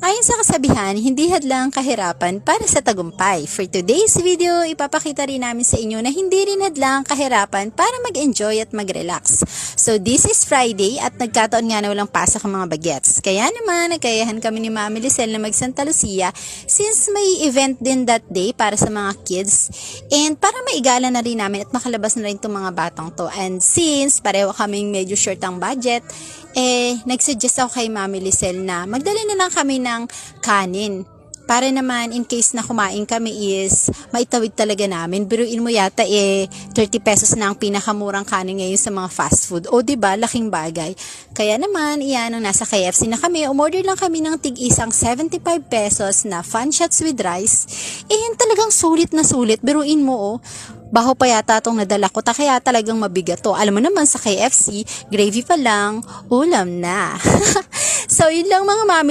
Ayon sa kasabihan, hindi hadlang kahirapan para sa tagumpay. For today's video, ipapakita rin namin sa inyo na hindi rin hadlang kahirapan para mag-enjoy at mag-relax. So this is Friday at nagkataon nga na walang pasok ang mga bagets. Kaya naman, nagkayahan kami ni Mami Lisel na mag-Santa Lucia since may event din that day para sa mga kids. And para maigala na rin namin at makalabas na rin itong mga batang to. And since pareho kaming medyo short ang budget, nagsuggest ako kay Mami Lisel na magdala na lang kami ng kanin. Para naman in case na kumain kami is maitawid talaga namin. Biruin mo yata 30 pesos na ang pinakamurang kanin ngayon sa mga fast food. O diba, laking bagay. Kaya naman, iyan ang nasa KFC na kami. Umorder lang kami ng tig-isang 75 pesos na fun shots with rice. Talagang sulit na sulit. Biruin mo baho pa yata itong nadala ko, kaya talagang mabigat to. Alam mo naman sa KFC, gravy pa lang, ulam na. So yun lang mga mami.